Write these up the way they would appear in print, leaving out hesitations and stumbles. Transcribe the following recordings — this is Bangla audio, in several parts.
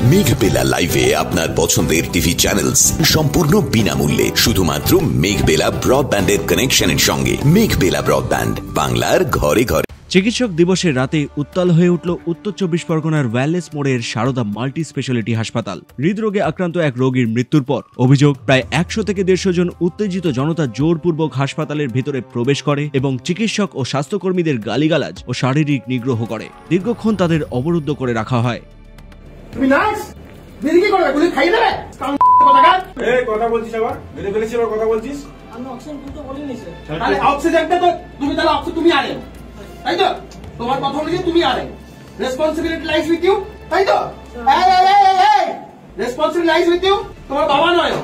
মেঘবেলা লাইভে আপনার পছন্দের টিভি চ্যানেলস সম্পূর্ণ বিনামূল্যে শুধুমাত্র মেঘবেলা ব্রডব্যান্ডের কানেকশনের সঙ্গে। মেঘবেলা ব্রডব্যান্ড, বাংলার ঘরে ঘরে। চিকিৎসক দিবসের রাতে উত্তাল হয়ে উঠল উত্তর চব্বিশ পরগনার ওয়্যারলেস মোড়ের সারদা মাল্টি স্পেশালিটি হাসপাতাল। হৃদরোগে আক্রান্ত এক রোগীর মৃত্যুর পর অভিযোগ, প্রায় 100 থেকে 150 জন উত্তেজিত জনতা জোরপূর্বক হাসপাতালের ভিতরে প্রবেশ করে এবং চিকিৎসক ও স্বাস্থ্যকর্মীদের গালিগালাজ ও শারীরিক নিগ্রহ করে। দীর্ঘক্ষণ তাদের অবরুদ্ধ করে রাখা হয়। তুমি নার্স দিদি কি করবে? গুলি খাইয়ে দেবে? এই কথা বলছিস আবার? মেরে ফেলেছিস আবার কথা বলছিস? আমি অক্সিজেন তুলতে বলিনি স্যার। তাহলে অক্সিজেনটা তো তুমি তুমি আনেন, তাই তো? তোমার কথা অনুযায়ী তুমি আনেন। রেসপন্সিবিলিটি লাইজ উইথ ইউ, তাই তো? Responsibility lies with you. তোমার বাবা নয়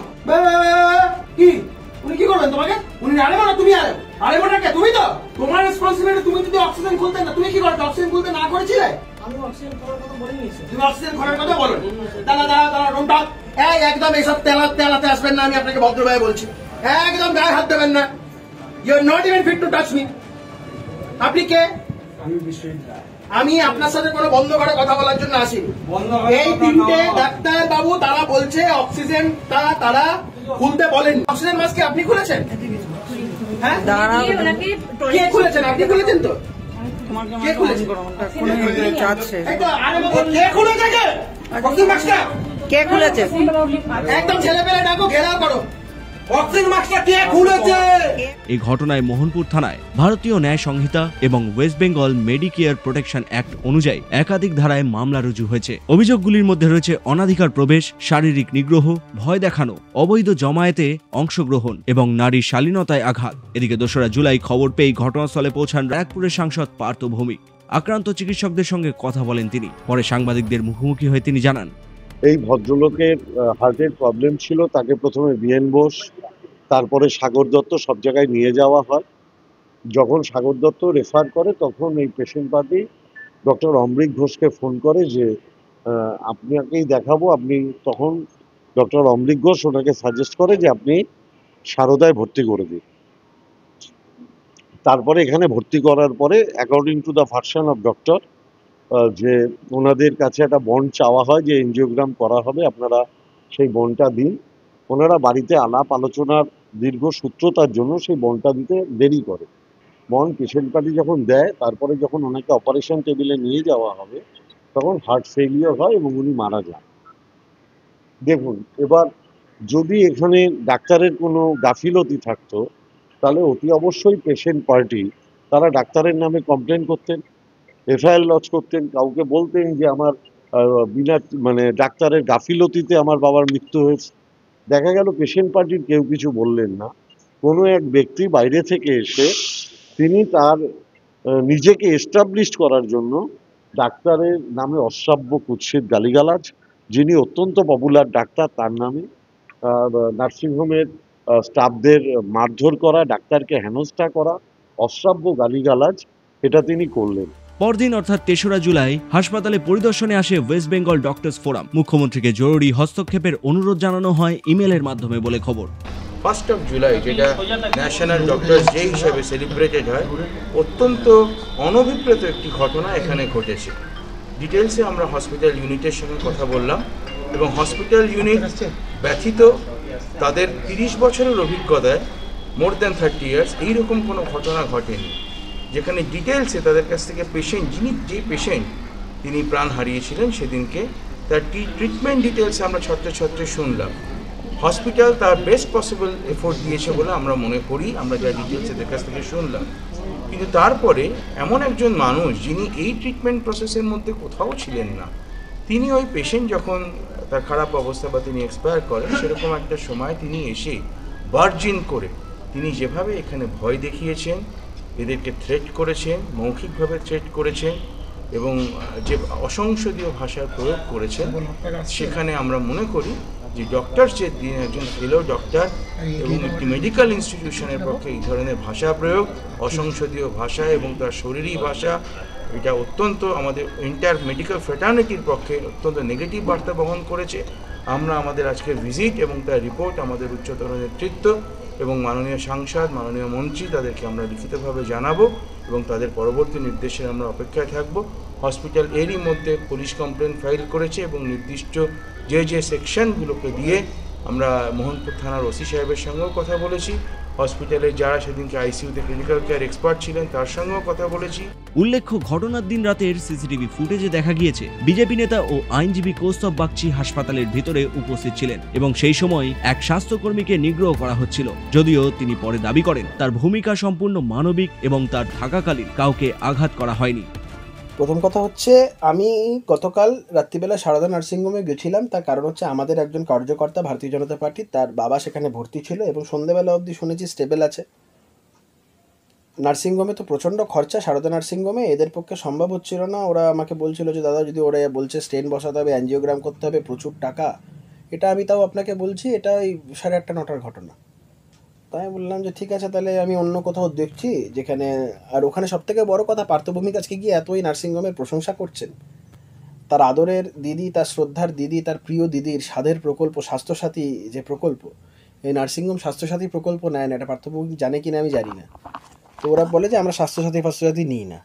কি? উনি কি করবেন তোমাকে? উনি আনেন না তুমি আনেন? আরে না কে? তুমি তো, তোমার রেসপন্সিবিলিটি। তুমি যদি অক্সিজেন খুলতে না, তুমি কি করতে? অক্সিজেন খুলতে না করেছিলে? আমি অক্সিজেন করার কথা বলিনি স্যার। তুমি অক্সিজেন করার কথা বলো? দাঁড়া রুমটা একদম এইসব তেলাতে আসবেন না। আমি আপনাকে ভদ্রভাবে বলছি, একদম গায়ে হাত দেবেন না। You are not even fit to touch me. আপনি কে? আমি আপনার সাথে কোনো বন্ধ করে কথা বলার জন্য আসিনি। এই তিনটে ডাক্তার বাবু তারা বলছে অক্সিজেনটা তারা খুলতে বলেন। অক্সিজেন মাস্ক আপনি খুলেছেন? হ্যাঁ, কে খুলেছেন? আপনি খুলেছেন তো? কে খুলেছে? কে খুলেছে? একদম ছেলেপেলে ডাকো, ঘেরাও করো। এই ঘটনায় মোহনপুর থানায় ভারতীয় ন্যায় সংহিতা এবং West Bengal Medicare protection act অনুযায়ী একাধিক ধারায় মামলা রুজু হয়েছে। অভিযোগগুলির মধ্যে রয়েছে অনাধিকার প্রবেশ, শারীরিক নিগ্রহ, ভয় দেখানো, অবৈধ জমায়েতে অংশগ্রহণ এবং নারীর শালীনতায় আঘাত। এদিকে 2রা জুলাই খবর পেয়ে ঘটনাস্থলে পৌঁছান ব্যারাকপুরের সাংসদ পার্থ ভৌমিক। আক্রান্ত চিকিৎসকদের সঙ্গে কথা বলেন তিনি। পরে সাংবাদিকদের মুখোমুখি হয়ে তিনি জানান, এই ভদ্রলোকের হার্টের প্রবলেম ছিল। তাকে প্রথমে বিএন বোস, তারপরে সাগর দত্ত সব জায়গায় নিয়ে যাওয়া হয়। যখন সাগর দত্ত রেফার করে তখন এই পেশেন্ট পার্টি ডক্টর অমৃত ঘোষকে ফোন করে যে আপনাকেই দেখাবো। আপনি তখন ডক্টর অমৃত ঘোষ ওনাকে সাজেস্ট করে যে আপনি সারদায় ভর্তি করে দিন। তারপরে এখানে ভর্তি করার পরে according to the version of doctor যে ওনাদের কাছে একটা বন্ড চাওয়া হয় যে এনজিওগ্রাম করা হবে, আপনারা সেই বন্ডটা দিন। ওনারা বাড়িতে আলাপ আলোচনার দীর্ঘ সূত্রতার জন্য সেই বন্ডটা দিতে দেরি করে। বন্ড পেশেন্ট পার্টি যখন দেয়, তারপরে যখন ওনাকে অপারেশন টেবিলে নিয়ে যাওয়া হবে তখন হার্ট ফেলিওর হয় এবং উনি মারা যান। দেখুন, এবার যদি এখানে ডাক্তারের কোনো গাফিলতি থাকতো তাহলে অতি অবশ্যই পেশেন্ট পার্টি তারা ডাক্তারের নামে কমপ্লেন করতেন, এফআইআর লজ করতেন, কাউকে বলতেন যে আমার বিনা ডাক্তারের গাফিলতিতে আমার বাবার মৃত্যু হয়েছে। দেখা গেল পেশেন্ট পার্টির কেউ কিছু বললেন না। কোনো এক ব্যক্তি বাইরে থেকে এসে তিনি তার নিজেকে এস্টাবলিশ করার জন্য ডাক্তারের নামে অশ্রাব্য কুৎসিত গালিগালাজ, যিনি অত্যন্ত পপুলার ডাক্তার তার নামে নার্সিংহোমের স্টাফদের মারধর করা, ডাক্তারকে হেনস্থা করা, অশ্রাব্য গালিগালাজ এটা তিনি করলেন। পরদিন অর্থাৎ 3রা জুলাই হাসপাতালে পরিদর্শনে আসে ওয়েস্ট বেঙ্গল ডক্টরস ফোরাম। মুখ্যমন্ত্রীকে জরুরি হস্তক্ষেপের অনুরোধ জানানো হয় ইমেলের মাধ্যমে বলে খবর। 1 জুলাই যেটা ন্যাশনাল ডক্টরস ডে হিসেবে সেলিব্রেটেড হয়, অত্যন্ত অনভিপ্রেত একটি ঘটনা এখানে ঘটেছে। ডিটেলসে আমরা হসপিটাল ইউনিটের সঙ্গে কথা বললাম এবং হসপিটাল ইউনিট ব্যথিত তাদের 30 বছরের অভিজ্ঞতায় মোর দ্যান 30 ইয়ার্স এইরকম কোনো ঘটনা ঘটেনি যেখানে ডিটেলসে তাদের কাছ থেকে যে পেশেন্ট তিনি প্রাণ হারিয়েছিলেন সেদিনকে তার ট্রিটমেন্ট ডিটেলসে আমরা ছত্রে শুনলাম। হসপিটাল তার বেস্ট পসিবল এফোর্ট দিয়েছে বলে আমরা মনে করি, আমরা যা ডিটেলস এদের কাছ থেকে শুনলাম। কিন্তু তারপরে এমন একজন মানুষ যিনি এই ট্রিটমেন্ট প্রসেসের মধ্যে কোথাও ছিলেন না, তিনি ওই পেশেন্ট যখন তার খারাপ অবস্থা বা তিনি এক্সপায়ার করেন সেরকম একটা সময় তিনি এসে বার্জিন করে তিনি যেভাবে এখানে ভয় দেখিয়েছেন, এদেরকে থ্রেট করেছেন, মৌখিকভাবে থ্রেট করেছেন এবং যে অসংসদীয় ভাষার প্রয়োগ করেছেন, সেখানে আমরা মনে করি যে ডক্টর যে একজন ফেলো ডক্টর এবং একটি মেডিকেল ইনস্টিটিউশনের পক্ষে এই ধরনের ভাষা প্রয়োগ, অসংসদীয় ভাষা এবং তার শরীরী ভাষা, এটা অত্যন্ত আমাদের এন্টায়ার মেডিকেল ফ্রেটার্নিটির পক্ষে অত্যন্ত নেগেটিভ বার্তা বহন করেছে। আমরা আমাদের আজকের ভিজিট এবং তার রিপোর্ট আমাদের উচ্চতর নেতৃত্ব এবং মাননীয় সাংসদ, মাননীয় মন্ত্রী তাদেরকে আমরা লিখিতভাবে জানাবো এবং তাদের পরবর্তী নির্দেশের আমরা অপেক্ষায় থাকব। হসপিটাল এরই মধ্যে পুলিশ কমপ্লেন ফাইল করেছে এবং নির্দিষ্ট যে সেকশনগুলোকে দিয়ে আমরা মোহনপুর থানার ওসি সাহেবের সঙ্গেও কথা বলেছি, হসপিটালের যারা সেদিনকে আইসিইউতে ক্রিটিক্যাল কেয়ার এক্সপার্ট ছিলেন তার সঙ্গেও কথা বলেছি। উল্লেখ্য, ঘটনার দিন রাতের সিসিটিভি ফুটেজে দেখা গিয়েছে বিজেপি নেতা ও আইনজীবী কৌস্তব বাগচি হাসপাতালের ভিতরে উপস্থিত ছিলেন এবং সেই সময় এক স্বাস্থ্যকর্মীকে নিগ্রহ করা হচ্ছিল, যদিও তিনি পরে দাবি করেন তার ভূমিকা সম্পূর্ণ মানবিক এবং তার থাকাকালীন কাউকে আঘাত করা হয়নি। প্রথম কথা হচ্ছে, আমি গতকাল রাত্রিবেলা সারদা নার্সিংহোমে গেছিলাম। তার কারণ হচ্ছে আমাদের একজন কার্যকর্তা ভারতীয় জনতা পার্টির, তার বাবা সেখানে ভর্তি ছিল এবং সন্ধ্যেবেলা অবধি শুনেছি স্টেবল আছে। নার্সিংহোমে তো প্রচণ্ড খরচা, সারদা নার্সিংহোমে এদের পক্ষে সম্ভব হচ্ছিল না। ওরা আমাকে বলছিল যে দাদা যদি ওরা বলছে স্টেন বসাতে হবে, অ্যাঞ্জিওগ্রাম করতে হবে, প্রচুর টাকা। এটা আমি তাও আপনাকে বলছি, এটা ওই 8:30 9টার ঘটনা। তাই বললাম যে ঠিক আছে, তাহলে আমি অন্য কোথাও দেখছি যেখানে। আর ওখানে সবথেকে বড় কথা, পার্থভূমিক আজকে গিয়ে এতই নার্সিংহোমের প্রশংসা করছেন। তার আদরের দিদি, তার শ্রদ্ধার দিদি, তার প্রিয় দিদির সাধের প্রকল্প স্বাস্থ্যসাথী যে প্রকল্প, এই নার্সিংহোম স্বাস্থ্যসাথী প্রকল্প নেয় না। এটা পার্থভূমিক জানে কিনা আমি জানি না। তো ওরা বলে যে আমরা স্বাস্থ্যসাথী নিই না।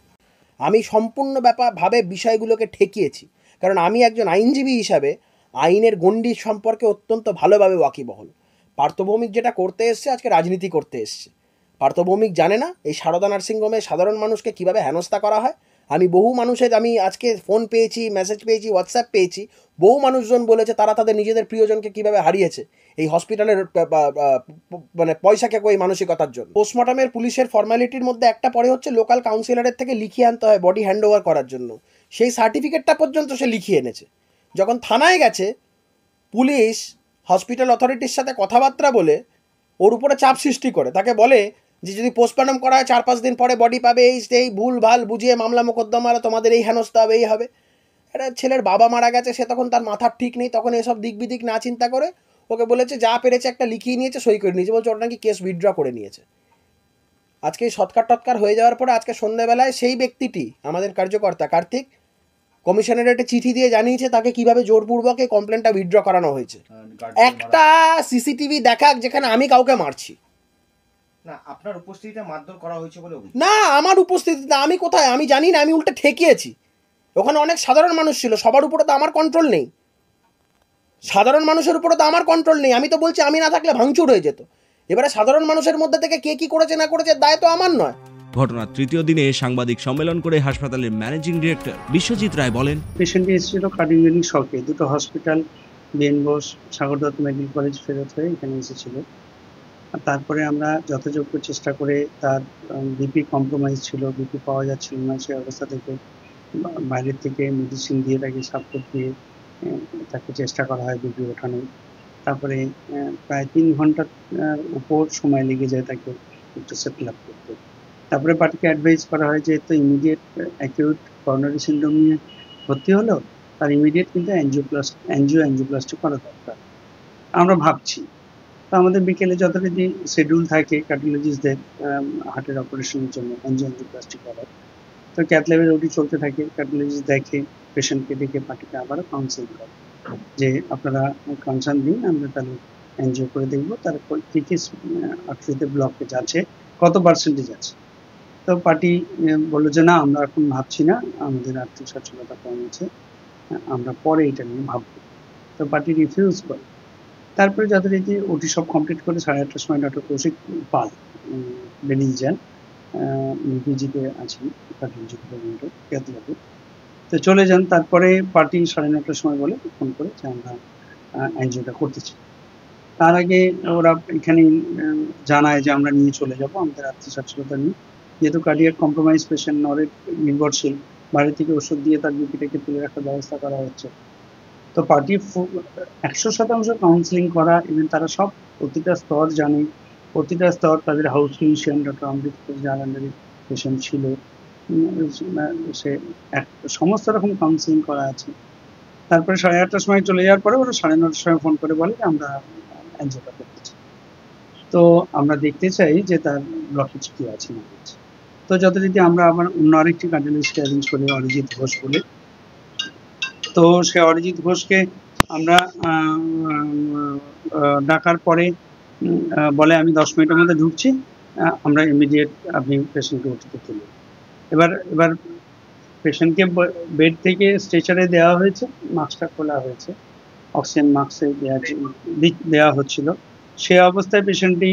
আমি সম্পূর্ণ ভাবে বিষয়গুলোকে ঠেকিয়েছি, কারণ আমি একজন আইনজীবী হিসাবে আইনের গণ্ডি সম্পর্কে অত্যন্ত ভালোভাবে ওয়াকিবহল। পার্থভৌমিক যেটা করতে এসছে, আজকে রাজনীতি করতে এসছে। পার্থভৌমিক জানে না এই সারদা নার্সিংহোমে সাধারণ মানুষকে কিভাবে হেনস্থা করা হয়। আমি আমি আজকে ফোন পেয়েছি, মেসেজ পেয়েছি, হোয়াটসঅ্যাপ পেয়েছি, বহু মানুষজন বলেছে তারা তাদের নিজেদের প্রিয়জনকে কিভাবে হারিয়েছে এই হসপিটালের মানে পয়সাকে ওই মানসিকতার জন্য। পোস্টমর্টমের পুলিশের ফর্মালিটির মধ্যে একটা পরে হচ্ছে লোকাল কাউন্সিলরের থেকে লিখিয়ে আনতে হয় বডি হ্যান্ড ওভার করার জন্য। সেই সার্টিফিকেটটা পর্যন্ত সে লিখিয়ে এনেছে। যখন থানায় গেছে, পুলিশ হসপিটাল অথরিটির সাথে কথাবার্তা বলে ওর উপরে চাপ সৃষ্টি করে, তাকে বলে যে যদি পোস্টমর্টম করা হয় 4-5 দিন পরে বডি পাবে, এই ভুল ভাল বুঝিয়ে মামলা মোকদ্দমা তোমাদের এই হেনস্থা হবে, এই হবে। এটা ছেলের বাবা মারা গেছে, সে তখন তার মাথার ঠিক নেই, তখন এসব দিক বিদিক না চিন্তা করে ওকে বলেছে যা পেরেছে একটা লিখিয়ে নিয়েছে, সই করে নিয়েছে, বলছে ওটা নাকি কেস উইথড্র করে নিয়েছে। আজকে সৎকার হয়ে যাওয়ার পরে আজকে সন্ধ্যাবেলায় সেই ব্যক্তিটি, আমাদের কার্যকর্তা কার্তিক, কমিশনারেটে চিঠি দিয়ে জানিয়েছে তাকে কিভাবে জোরপূর্বক এই কমপ্লেনটা উইথড্র করানো হয়েছে। একটা সিসিটিভি দেখাক যেখানে আমি কাউকে মারছি না, আপনার উপস্থিতিতে মারধর করা হয়েছে বলে অভিযোগ। না, আমার উপস্থিতিতে আমি কোথায় আমি জানি না, আমি উল্টে ঠেকিয়েছি। ওখানে অনেক সাধারণ মানুষ ছিল, সবার উপরে তো আমার কন্ট্রোল নেই, সাধারণ মানুষের উপরে তো আমার কন্ট্রোল নেই। আমি তো বলছি আমি না থাকলে ভাঙচুর হয়ে যেত। এবারে সাধারণ মানুষের মধ্যে থেকে কে কি করেছে না করেছে দায় তো আমার নয়। ঘটনার তৃতীয় দিনে সাংবাদিক সম্মেলন করে হাসপাতালের ম্যানেজিং ডিরেক্টর বিশ্বজিৎ রায় বলেন, পেশেন্ট এসেছিল কার্ডিওজেনিক শকে, দুটো hospital BN Bose, Sagar Dutta medical college ফেরত হয়ে এখানে এসেছিল। আর তারপরে আমরা যথাযোগ্য চেষ্টা করে, তার বিপি কম্প্রোমাইজ ছিল, বিপি পাওয়া যাচ্ছিল না, সেই অবস্থা থেকে বাইরের থেকে মেডিসিন দিয়ে তাকে সাপোর্ট দিয়ে তাকে চেষ্টা করা হয় বিপি ওঠানোর। তারপরে প্রায় 3 ঘন্টার উপর সময় লেগে যায় তাকে একটু সেটেল আপ করতে। তারপরে পার্টিকে অ্যাডভাইস করা হয় যে তো ইমিডিয়েট অ্যাকিউট করোনারি সিনড্রোম নিয়ে ভর্তি হলো, তার ইমিডিয়েট কিন্তু অ্যাঞ্জিওপ্লাস্টি করা দরকার। আমরা ভাবছি, তো আমাদের বিকেলে যথারীতি শিডিউল থাকে কার্ডিওলজিস্টদের হার্টের অপারেশনের জন্য অ্যাঞ্জিওপ্লাস্টি করার। তো ক্যাথ ল্যাবের ওটি চলতে থাকে, কার্ডিওলজিস্ট দেখে, পেশেন্টকে দেখে পার্টিকে আবারও কাউন্সিল করে যে আপনারা কনসার্ন দিন, আমরা তাহলে এনজিও করে দেখবো তারপর কী কী আর্টারিতে ব্লকেজ আছে, কত পার্সেন্টেজ আছে। তো পার্টি বললো যে না, আমরা এখন ভাবছি না, আমাদের আর্থিক সচ্ছলতা কম আছে, আমরা পরে এটা নিয়ে ভাববো। তো পার্টি রিফিউজ করে। তারপরে যথারীতি ওটি সব কমপ্লিট করে 8:30টার সময় ডক্টর কৌশিক পাল বেরিয়ে যান, পিজিতে আছেন কার্ডিওলজি ডিপার্টমেন্টে ক্যাথ ল্যাবে, তো চলে যান। তারপরে পার্টি 9:30টার সময় বলে ফোন করে যে আমরা এনজিওটা করতে চাই। তার আগে ওরা এখানে জানায় যে আমরা নিয়ে চলে যাব আমাদের আর্থিক সচ্ছলতা নিয়ে, যেহেতু কার্ডিয়াক কম্প্রোমাইজ পেশেন্ট, নরের নির্ভরশীল, বাইরে থেকে ওষুধ দিয়ে তার বিপিটাকে তুলে রাখার ব্যবস্থা করা হচ্ছে। তো পার্টি 100% কাউন্সিলিং করা, ইভেন তারা সব প্রতিটা স্তর জানে, প্রতিটা স্তর তাদের হাউস ফিজিশিয়ান ডক্টর অমৃত যার আন্ডারে পেশেন্ট ছিল, সে সমস্ত রকম কাউন্সিলিং করা আছে। তারপরে 8:30টার সময় চলে যাওয়ার পরে ওরা 9:30টার সময় ফোন করে বলে যে আমরা এনজিওটা করতে চাই। তো আমরা দেখতে চাই যে তার ব্লকেজ কি আছে না আছে। তো যথারীতি আমরা আবার অন্য আরেকটি কার্ডিওলজিস্ট অ্যারেঞ্জ করি, অরিজিৎ ঘোষ বলে। তো সে অরিজিৎ ঘোষকে আমরা ডাকার পরে বলে আমি 10 মিনিটের মধ্যে ঢুকছি, আমরা ইমিডিয়েট আপনি পেশেন্টকে ওটিতে তুলি। এবার পেশেন্টকে বেড থেকে স্ট্রেচারে দেওয়া হয়েছে, মাস্কটা খোলা হয়েছে, অক্সিজেন মাস্কে দেওয়া হচ্ছিল। সে অবস্থায় পেশেন্টটি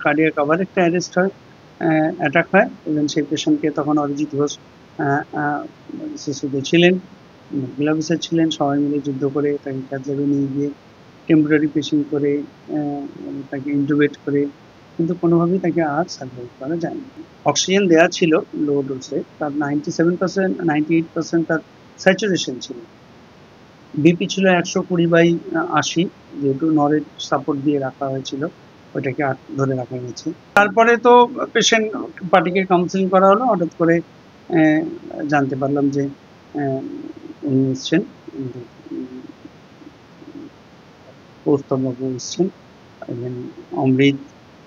কার্ডিয়াক আবার একটা অ্যাটাক হয় এবং সেই পেশেন্টকে তখন অরিজিৎ ঘোষ শিশুতে ছিলেন, মেডিকেল অফিসার ছিলেন, সবাই মিলে যুদ্ধ করে তাকে ক্যাথল্যাবে নিয়ে গিয়ে টেম্পোরারি পেশেন্ট করে তাকে ইন্টুবেট করে, কিন্তু কোনোভাবেই তাকে আর সার্ভাইভ করা যায়নি। অক্সিজেন দেওয়া ছিল লো ডোজে, তার 97% 98% তার স্যাচুরেশন ছিল। বিপি ছিল 120/80, যেহেতু নরের সাপোর্ট দিয়ে রাখা হয়েছিল, ওইটাকে ধরে রাখা হয়েছে। তারপরে তো পেশেন্ট পার্টিকে কাউন্সিলিং করা হলো, হঠাৎ করে জানতে পারলাম যে উনি এসছেন, কৌস্তববাবু এসছেন, এবং অমৃত,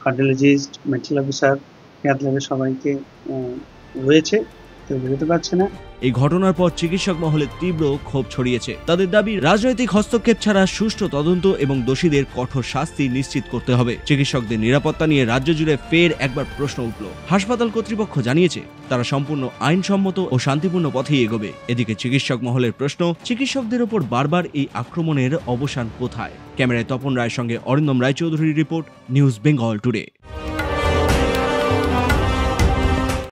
কার্ডিওলজিস্ট, মেডিকেল অফিসার, ক্যাথল্যাবের সবাইকে রয়েছে, কেউ বেরোতে পারছে না। এই ঘটনার পর চিকিৎসক মহলে তীব্র ক্ষোভ ছড়িয়েছে। তাদের দাবি, রাজনৈতিক হস্তক্ষেপ ছাড়া সুষ্ঠু তদন্ত এবং দোষীদের কঠোর শাস্তি নিশ্চিত করতে হবে। চিকিৎসকদের নিরাপত্তা নিয়ে রাজ্য জুড়ে ফের একবার প্রশ্ন উঠল। হাসপাতাল কর্তৃপক্ষ জানিয়েছে তারা সম্পূর্ণ আইনসম্মত ও শান্তিপূর্ণ পথেই এগোবে। এদিকে চিকিৎসক মহলের প্রশ্ন, চিকিৎসকদের ওপর বারবার এই আক্রমণের অবসান কোথায়? ক্যামেরায় তপন রায়ের সঙ্গে অরিন্দম রায়চৌধুরীর রিপোর্ট, নিউজ বেঙ্গল টুডে।